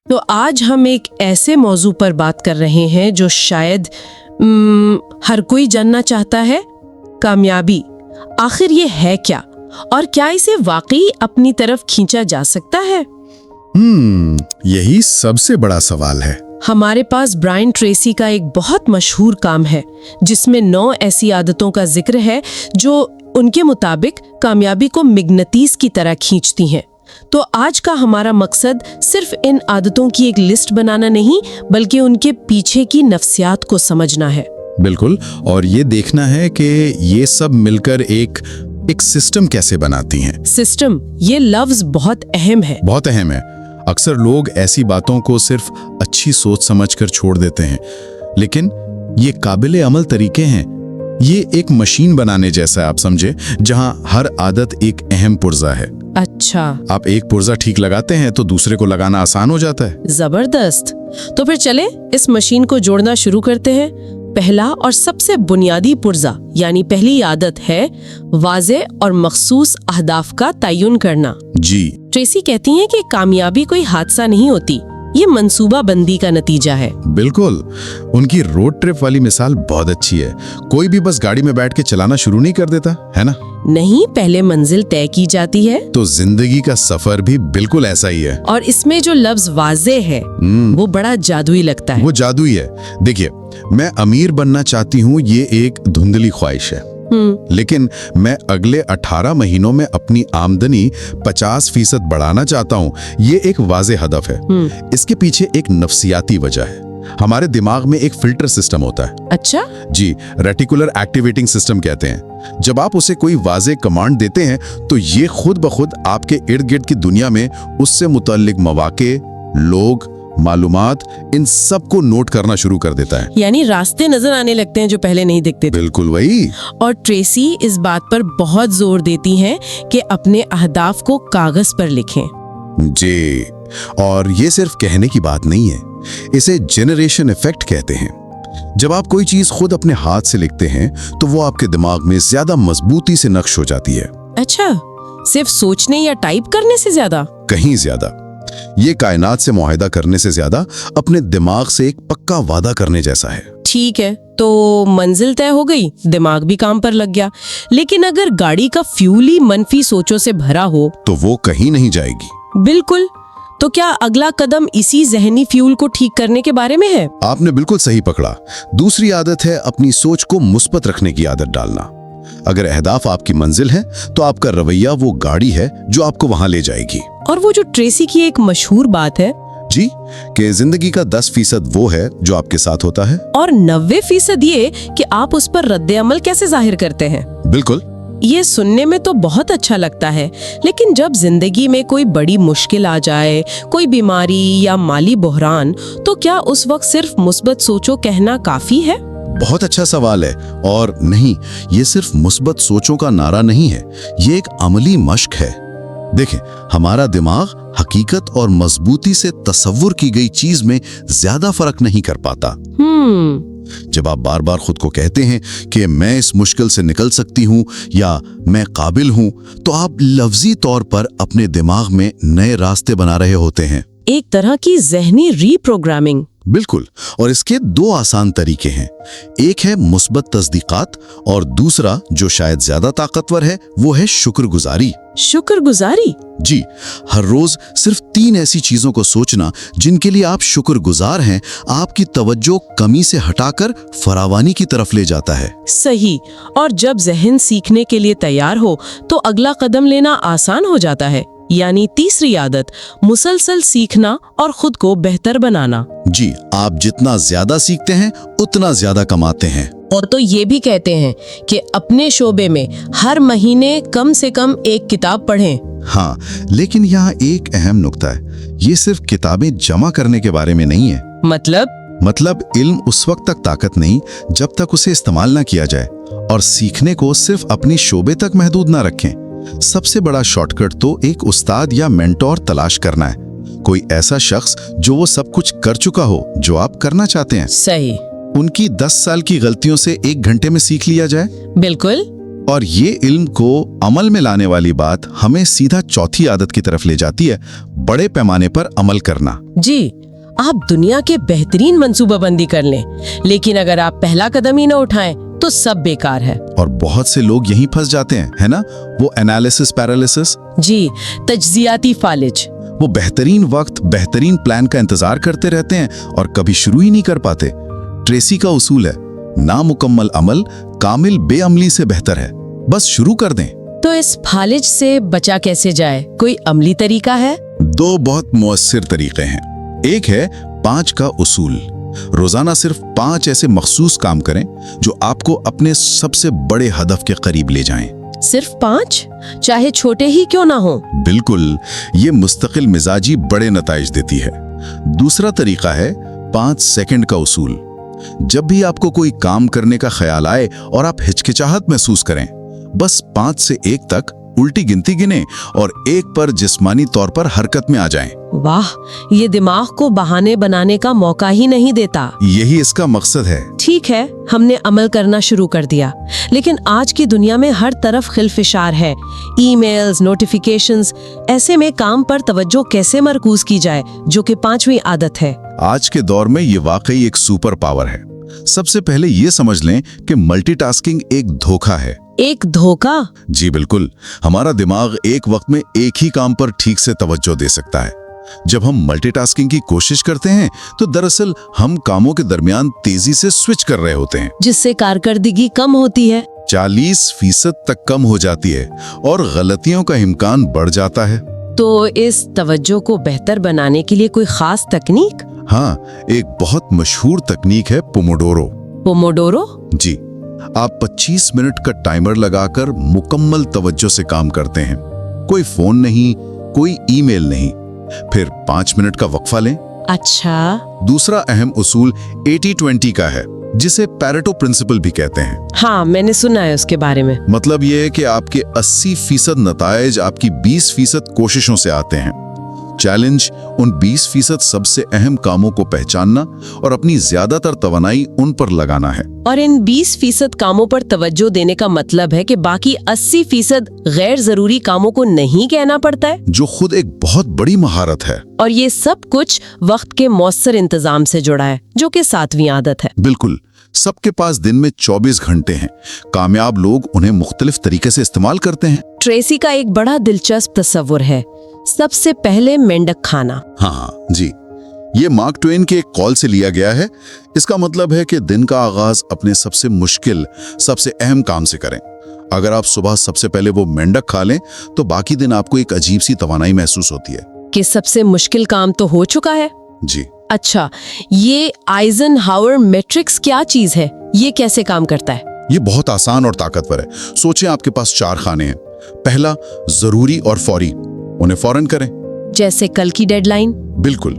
تو آج ہم ایک ایسے موضوع پر بات کر رہے ہیں جو شاید ہر کوئی جاننا چاہتا ہے، کامیابی آخر یہ ہے کیا، اور کیا اسے واقعی اپنی طرف کھینچا جا سکتا ہے؟ یہی سب سے بڑا سوال ہے۔ ہمارے پاس برائن ٹریسی کا ایک بہت مشہور کام ہے جس میں 9 ایسی عادتوں کا ذکر ہے جو ان کے مطابق کامیابی کو مغناطیس کی طرح کھینچتی ہیں۔ تو آج کا ہمارا مقصد صرف ان عادتوں کی ایک لسٹ بنانا نہیں، بلکہ ان کے پیچھے کی نفسیات کو سمجھنا ہے۔ بالکل، اور یہ دیکھنا ہے کہ یہ سب مل کر ایک سسٹم کیسے بناتی ہیں۔ سسٹم، یہ لفظ بہت اہم ہے۔ بہت اہم ہے۔ اکثر لوگ ایسی باتوں کو صرف اچھی سوچ سمجھ کر چھوڑ دیتے ہیں، لیکن یہ قابل عمل طریقے ہیں۔ یہ ایک مشین بنانے جیسا ہے، آپ سمجھے، جہاں ہر عادت ایک اہم پرزہ ہے۔ اچھا، آپ ایک پرزہ ٹھیک لگاتے ہیں تو دوسرے کو لگانا آسان ہو جاتا ہے۔ زبردست۔ تو پھر چلیں اس مشین کو جوڑنا شروع کرتے ہیں۔ پہلا اور سب سے بنیادی پرزہ یعنی پہلی عادت ہے واضح اور مخصوص اہداف کا تعین کرنا۔ جی، ٹریسی کہتی ہیں کہ کامیابی کوئی حادثہ نہیں ہوتی، یہ منصوبہ بندی کا نتیجہ ہے۔ بالکل، ان کی روڈ ٹرپ والی مثال بہت اچھی ہے۔ کوئی بھی بس گاڑی میں بیٹھ کے چلانا شروع نہیں کر دیتا ہے نا؟ نہیں، پہلے منزل طے کی جاتی ہے۔ تو زندگی کا سفر بھی بالکل ایسا ہی ہے۔ اور اس میں جو لفظ واضح ہے وہ بڑا جادوئی لگتا ہے۔ وہ جادوئی ہے۔ دیکھیے، میں امیر بننا چاہتی ہوں، یہ ایک دھندلی خواہش ہے، لیکن میں اگلے 18 مہینوں میں اپنی آمدنی 50% بڑھانا چاہتا ہوں، یہ ایک واضح ہدف ہے۔ اس کے پیچھے ایک نفسیاتی وجہ ہے۔ ہمارے دماغ میں ایک فلٹر سسٹم ہوتا ہے۔ اچھا؟ جی، ریٹیکولر ایکٹیویٹنگ سسٹم کہتے ہیں۔ جب آپ اسے کوئی واضح کمانڈ دیتے ہیں تو یہ خود بخود آپ کے ارد گرد کی دنیا میں اس سے متعلق مواقع، لوگ، معلومات، ان سب کو نوٹ کرنا شروع کر دیتا ہے۔ یعنی راستے نظر آنے لگتے ہیں جو پہلے نہیں دکھتے تھے۔ بالکل وہی۔ اور ٹریسی اس بات پر بہت زور دیتی ہیں کہ اپنے اہداف کو کاغذ پر لکھیں۔ جی، اور یہ صرف کہنے کی بات نہیں ہے، اسے جنریشن ایفیکٹ کہتے ہیں۔ جب آپ کوئی چیز خود اپنے ہاتھ سے لکھتے ہیں تو وہ آپ کے دماغ میں زیادہ مضبوطی سے نقش ہو جاتی ہے۔ اچھا، صرف سوچنے یا ٹائپ کرنے سے زیادہ؟ کہیں زیادہ۔ یہ کائنات سے معاہدہ کرنے سے زیادہ اپنے دماغ سے ایک پکا وعدہ کرنے جیسا ہے۔ ٹھیک ہے، تو منزل طے ہو گئی، دماغ بھی کام پر لگ گیا، لیکن اگر گاڑی کا فیول ہی منفی سوچوں سے بھرا ہو تو وہ کہیں نہیں جائے گی۔ بالکل، تو کیا اگلا قدم اسی ذہنی فیول کو ٹھیک کرنے کے بارے میں ہے؟ آپ نے بالکل صحیح پکڑا۔ دوسری عادت ہے اپنی سوچ کو مثبت رکھنے کی عادت ڈالنا۔ اگر اہداف آپ کی منزل ہے تو آپ کا رویہ وہ گاڑی ہے جو آپ کو وہاں لے جائے گی۔ اور وہ جو ٹریسی کی ایک مشہور بات ہے، جی، کہ زندگی کا 10% وہ ہے جو آپ کے ساتھ ہوتا ہے، اور 90% یہ کہ آپ اس پر رد عمل کیسے ظاہر کرتے ہیں۔ بالکل۔ یہ سننے میں تو بہت اچھا لگتا ہے، لیکن جب زندگی میں کوئی بڑی مشکل آ جائے، کوئی بیماری یا مالی بحران، تو کیا اس وقت صرف مثبت سوچو کہنا کافی ہے؟ بہت اچھا سوال ہے۔ اور نہیں، یہ صرف مثبت سوچوں کا نعرہ نہیں ہے، یہ ایک عملی مشق ہے۔ دیکھیں، ہمارا دماغ حقیقت اور مضبوطی سے تصور کی گئی چیز میں زیادہ فرق نہیں کر پاتا۔ جب آپ بار بار خود کو کہتے ہیں کہ میں اس مشکل سے نکل سکتی ہوں یا میں قابل ہوں، تو آپ لفظی طور پر اپنے دماغ میں نئے راستے بنا رہے ہوتے ہیں۔ ایک طرح کی ذہنی ری پروگرامنگ۔ بالکل، اور اس کے 2 آسان طریقے ہیں۔ ایک ہے مثبت تصدیقات، اور دوسرا جو شاید زیادہ طاقتور ہے وہ ہے شکر گزاری۔ شکر گزاری؟ جی، ہر روز صرف 3 ایسی چیزوں کو سوچنا جن کے لیے آپ شکر گزار ہیں، آپ کی توجہ کمی سے ہٹا کر فراوانی کی طرف لے جاتا ہے۔ صحیح، اور جب ذہن سیکھنے کے لیے تیار ہو تو اگلا قدم لینا آسان ہو جاتا ہے۔ یعنی تیسری عادت، مسلسل سیکھنا اور خود کو بہتر بنانا۔ جی، آپ جتنا زیادہ سیکھتے ہیں اتنا زیادہ کماتے ہیں۔ اور تو یہ بھی کہتے ہیں کہ اپنے شعبے میں ہر مہینے کم سے کم ایک کتاب پڑھیں۔ ہاں، لیکن یہاں ایک اہم نقطہ ہے، یہ صرف کتابیں جمع کرنے کے بارے میں نہیں ہے۔ مطلب علم اس وقت تک طاقت نہیں جب تک اسے استعمال نہ کیا جائے، اور سیکھنے کو صرف اپنی شعبے تک محدود نہ رکھیں۔ سب سے بڑا شارٹ کٹ تو ایک استاد یا مینٹور تلاش کرنا ہے، کوئی ایسا شخص جو وہ سب کچھ کر چکا ہو جو آپ کرنا چاہتے ہیں۔ صحیح۔ ان کی 10 سال کی غلطیوں سے 1 گھنٹے میں سیکھ لیا جائے۔ بالکل۔ और ये इल्म को अमल में लाने वाली बात हमें सीधा चौथी आदत की तरफ ले जाती है, बड़े पैमाने पर अमल करना। जी, आप दुनिया के बेहतरीन मंसूबाबंदी कर लें, लेकिन अगर आप पहला कदम ही ना उठाएं तो सब बेकार है। और बहुत से लोग यहीं फंस जाते हैं, है ना, वो एनालिसिस पैरालिसिस। जी, तज्जियाती फालिज। वो बेहतरीन वक्त, बेहतरीन प्लान का इंतजार करते रहते हैं और कभी शुरू ही नहीं कर पाते। ट्रेसी का उसूल है, नामुकम्मल अमल कामिल बेअमली से बेहतर है, बस शुरू कर दें। तो इस फालिज से बचा कैसे जाए? कोई अमली तरीका है? दो बहुत मुअस्सिर तरीके हैं। एक है 5 का उसूल। रोजाना सिर्फ 5 ऐसे मखसूस काम करें जो आपको अपने सबसे बड़े हदफ के करीब ले जाएं। सिर्फ 5? चाहे छोटे ही क्यों ना हो? बिल्कुल, ये मुस्तकिल मिजाजी बड़े नताइज देती है। दूसरा तरीका है 5 सेकंड का उसूल। जब भी आपको कोई काम करने का ख्याल आए और आप हिचकिचाहट महसूस करें, बस 5 से 1 तक उल्टी गिनती गिने और 1 पर जिस्मानी तौर पर हरकत में आ जाएं। वाह, ये दिमाग को बहाने बनाने का मौका ही नहीं देता। यही इसका मकसद है। ठीक है, हमने अमल करना शुरू कर दिया, लेकिन आज की दुनिया में हर तरफ खिलफिशार है, ईमेल्स, नोटिफिकेशंस। ऐसे में काम पर तवज्जो कैसे मरकूज की जाए, जो कि 5वीं आदत है? आज के दौर में ये वाकई एक सुपर पावर है। सबसे पहले ये समझ लें कि मल्टीटास्किंग एक धोखा है। एक धोखा? जी बिल्कुल, हमारा दिमाग एक वक्त में एक ही काम पर ठीक से तवज्जो दे सकता है। जब हम मल्टीटास्किंग की कोशिश करते हैं तो दरअसल हम कामों के दरमियान तेजी से स्विच कर रहे होते हैं, जिससे कारकर्दगी कम होती है। 40% तक कम हो जाती है और गलतियों का इम्कान बढ़ जाता है। तो इस तवज्जो को बेहतर बनाने के लिए कोई खास तकनीक? हाँ, एक बहुत मशहूर तकनीक है पोमोडोरो। पोमोडोरो? जी, आप 25 मिनट का टाइमर लगाकर मुकम्मल तवज्जो से काम करते हैं। कोई फोन नहीं, कोई ईमेल नहीं, फिर 5 मिनट का वक्फा लें। अच्छा। दूसरा अहम उसूल 80-20 का है, जिसे पैरेटो प्रिंसिपल भी कहते हैं। हाँ, मैंने सुना है उसके बारे में। मतलब ये है कि आपके 80% नताइज आपकी 20% कोशिशों से आते हैं। चैलेंज उन 20% सबसे अहम कामों को पहचानना और अपनी ज्यादातर तवनाई उन पर लगाना है। और इन 20% कामों पर तवज्जो देने का मतलब है कि बाकी 80% गैर जरूरी कामों को नहीं कहना पड़ता है, जो खुद एक बहुत बड़ी महारत है। और ये सब कुछ वक्त के मौसर इंतजाम से जुड़ा है, जो कि 7वीं आदत है। बिल्कुल, सबके पास दिन में 24 घंटे हैं। कामयाब लोग उन्हें मुख्तलिफ तरीके से इस्तेमाल करते हैं। ट्रेसी का एक बड़ा दिलचस्प तस्वुर है, सबसे पहले मेंढक खाना। हाँ जी, ये मार्क ट्वेन के एक कॉल से लिया गया है। इसका मतलब है कि दिन का आगाज अपने सबसे मुश्किल, सबसे अहम काम से करें। अगर आप सुबह सबसे पहले वो मेंढक खा लें तो बाकी दिन आपको एक अजीब सी तवानाई महसूस होती है कि सबसे मुश्किल काम तो हो चुका है। जी। अच्छा, ये आइजनहावर मैट्रिक्स क्या चीज है? ये कैसे काम करता है? ये बहुत आसान और ताकतवर है। सोचें आपके पास 4 खाने हैं। पहला, जरूरी और फौरी, उन्हें फौरन करें, जैसे कल की डेडलाइन। बिल्कुल।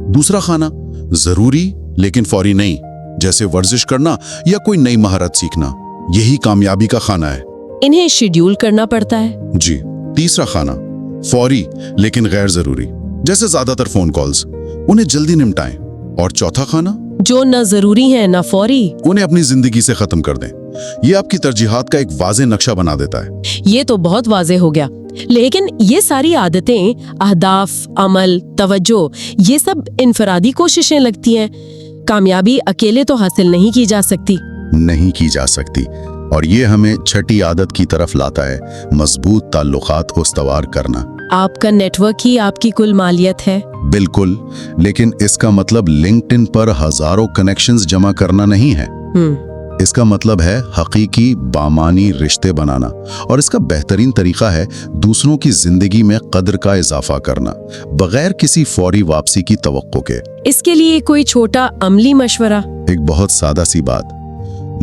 दूसरा खाना, जरूरी लेकिन फौरी नहीं, जैसे वर्जिश करना या कोई नई महारत सीखना। यही कामयाबी का खाना है। इन्हें शेड्यूल करना पड़ता है। जी। तीसरा खाना, फौरी लेकिन गैर जरूरी, जैसे ज्यादातर फोन कॉल्स, उन्हें जल्दी निपटाएं। और चौथा खाना, जो न जरूरी है न फौरी, उन्हें अपनी जिंदगी से खत्म कर दें। ये आपकी तरजीहात का एक वाज़ेह नक्शा बना देता है। ये तो बहुत वाज़ेह हो गया। लेकिन ये सारी आदतें, अहदाफ, अमल, तवज्जो, ये सब इनफरादी कोशिशें लगती हैं। कामयाबी अकेले तो हासिल नहीं की जा सकती। नहीं की जा सकती। और ये हमें छठी आदत की तरफ लाता है, मजबूत ताल्लुकात को इस्तवार करना। आपका नेटवर्क ही आपकी कुल मालियत है। बिल्कुल, लेकिन इसका मतलब लिंक्डइन पर हजारों कनेक्शंस जमा करना नहीं है। इसका मतलब है हकीकी बामानी रिश्ते बनाना। और इसका बेहतरीन तरीका है दूसरों की जिंदगी में कदर का इजाफा करना, बगैर किसी फौरी वापसी की तवक्को के। इसके लिए कोई छोटा अमली मशवरा? एक बहुत सादा सी बात,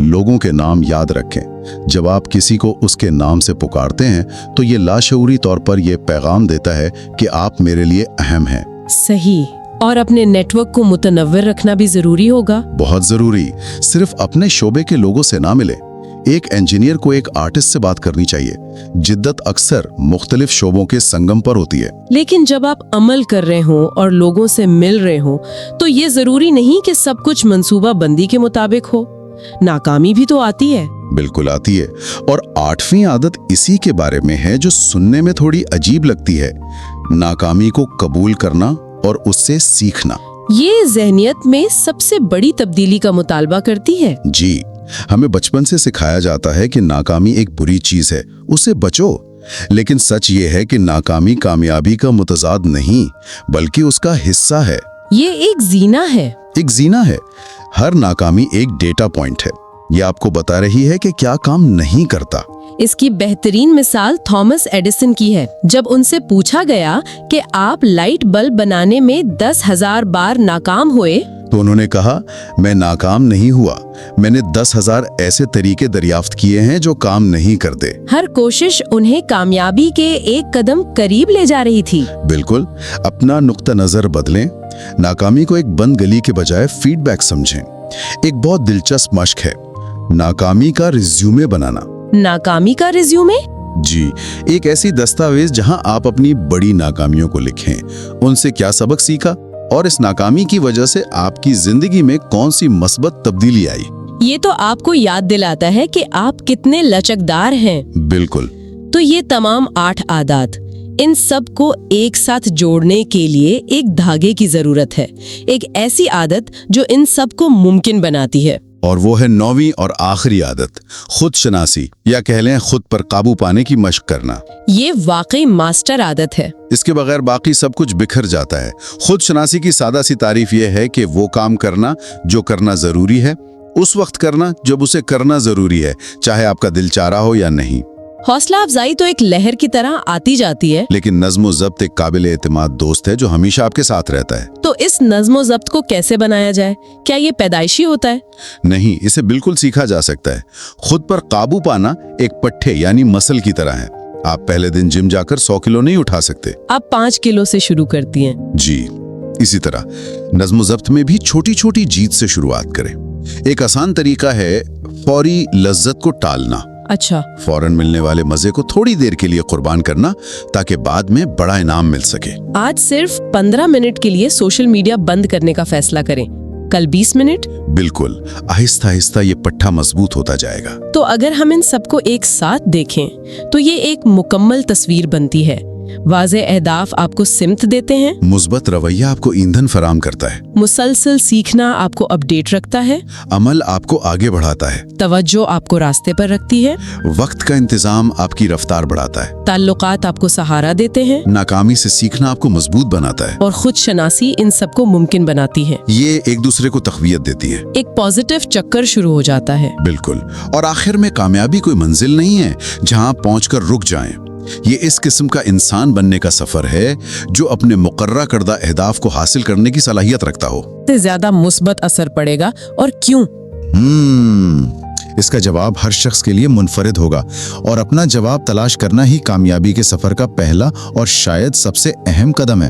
लोगों के नाम याद रखें। जब आप किसी को उसके नाम से पुकारते हैं तो ये लाशऊरी तौर पर यह पैगाम देता है कि आप मेरे लिए अहम हैं। सही। और अपने नेटवर्क को मुतनव्विर रखना भी जरूरी होगा। बहुत जरूरी। सिर्फ अपने शोबे के लोगों से ना मिले। एक इंजीनियर को एक आर्टिस्ट से बात करनी चाहिए। जिद्दत अक्सर मुख्तलिफ शोबों के संगम पर होती है। लेकिन जब आप अमल कर रहे हो और लोगों से मिल रहे हो तो ये जरूरी नहीं कि सब कुछ मंसूबा बंदी के मुताबिक हो। नाकामी भी तो आती है। बिल्कुल आती है। और 8वीं आदत इसी के बारे में है, जो सुनने में थोड़ी अजीब लगती है। नाकामी को कबूल करना और उससे सीखना। ये ज़हनियत में सबसे बड़ी तब्दीली का मुतालबा करती है। जी, हमें बचपन से सिखाया जाता है कि नाकामी एक बुरी चीज है, उससे बचो। लेकिन सच ये है कि नाकामी कामयाबी का मुतजाद नहीं, बल्कि उसका हिस्सा है। ये एक जीना है। एक जीना है। हर नाकामी एक डेटा पॉइंट है। ये आपको बता रही है कि क्या काम नहीं करता। इसकी बेहतरीन मिसाल थॉमस एडिसन की है। जब उनसे पूछा गया कि आप लाइट बल्ब बनाने में 10,000 बार नाकाम हुए, तो उन्होंने कहा, मैं नाकाम नहीं हुआ, मैंने 10,000 ऐसे तरीके दरियाफ्त किए हैं जो काम नहीं करते। हर कोशिश उन्हें कामयाबी के एक कदम करीब ले जा रही थी। बिल्कुल। अपना नुक्ता नजर बदलें। नाकामी को एक बंद गली के बजाय फीडबैक समझें। एक बहुत दिलचस्प मशक है नाकामी का रिज्यूमे बनाना। नाकामी का रिज्यूमे? जी, एक ऐसी दस्तावेज जहां आप अपनी बड़ी नाकामियों को लिखें, उनसे क्या सबक सीखा और इस नाकामी की वजह से आपकी जिंदगी में कौन सी मस्बत तब्दीली आई। ये तो आपको याद दिलाता है कि आप कितने लचकदार हैं। बिल्कुल। तो ये तमाम 8 आदत, इन सब को एक साथ जोड़ने के लिए एक धागे की जरूरत है। एक ऐसी आदत जो इन सब को मुमकिन बनाती है। और वो है 9वीं और आखिरी आदत, खुद शनासी, या कह लें खुद पर काबू पाने की मशक करना। ये वाकई मास्टर आदत है। इसके बगैर बाकी सब कुछ बिखर जाता है। खुद शनासी की सादा सी तारीफ ये है कि वो काम करना जो करना जरूरी है, उस वक्त करना जब उसे करना जरूरी है, चाहे आपका दिल चाह रहा हो या नहीं। हौसला अफजाई तो एक लहर की तरह आती जाती है, लेकिन नज़्म व ज़ब्त एक काबिल एतमाद दोस्त है जो हमेशा आपके साथ रहता है। तो इस नज़्म व ज़ब्त को कैसे बनाया जाए? क्या ये पैदाइशी होता है? नहीं, इसे बिल्कुल सीखा जा सकता है। खुद पर काबू पाना एक पट्टे यानी मसल की तरह है। आप पहले दिन जिम जाकर 100 किलो नहीं उठा सकते। आप 5 किलो से शुरू करती हैं। जी, इसी तरह नज़्म व ज़ब्त में भी छोटी छोटी जीत से शुरुआत करें। एक आसान तरीका है फौरी लज्जत को टालना। अच्छा। फौरन मिलने वाले मजे को थोड़ी देर के लिए कुर्बान करना, ताकि बाद में बड़ा इनाम मिल सके। आज सिर्फ 15 मिनट के लिए सोशल मीडिया बंद करने का फैसला करें, कल 20 मिनट। बिल्कुल, आहिस्ता आहिस्ता ये पट्टा मजबूत होता जाएगा। तो अगर हम इन सबको एक साथ देखें तो ये एक मुकम्मल तस्वीर बनती है। वाज़े अहदाफ आपको सिमत देते हैं, मुस्बत रवैया आपको ईंधन फराम करता है, मुसलसल सीखना आपको अपडेट रखता है, अमल आपको आगे बढ़ाता है, तवज्जो आपको रास्ते पर रखती है, वक्त का इंतजाम आपकी रफ्तार बढ़ाता है, ताल्लुकात आपको सहारा देते हैं, नाकामी से सीखना आपको मजबूत बनाता है, और खुद शनासी इन सबको मुमकिन बनाती है। ये एक दूसरे को तक़वियत देती है। एक पॉजिटिव चक्कर शुरू हो जाता है। बिल्कुल। और आखिर में कामयाबी कोई मंजिल नहीं है जहां आप पहुंचकर रुक जाएं। ये इस किस्म का इंसान बनने का सफर है जो अपने मुकर्रा करदा अहदाफ को हासिल करने की सलाहियत रखता हो। से ज्यादा मुस्बत असर पड़ेगा, और क्यों? इसका जवाब हर शख्स के लिए मुनफरिद होगा, और अपना जवाब तलाश करना ही कामयाबी के सफर का पहला और शायद सबसे अहम कदम है।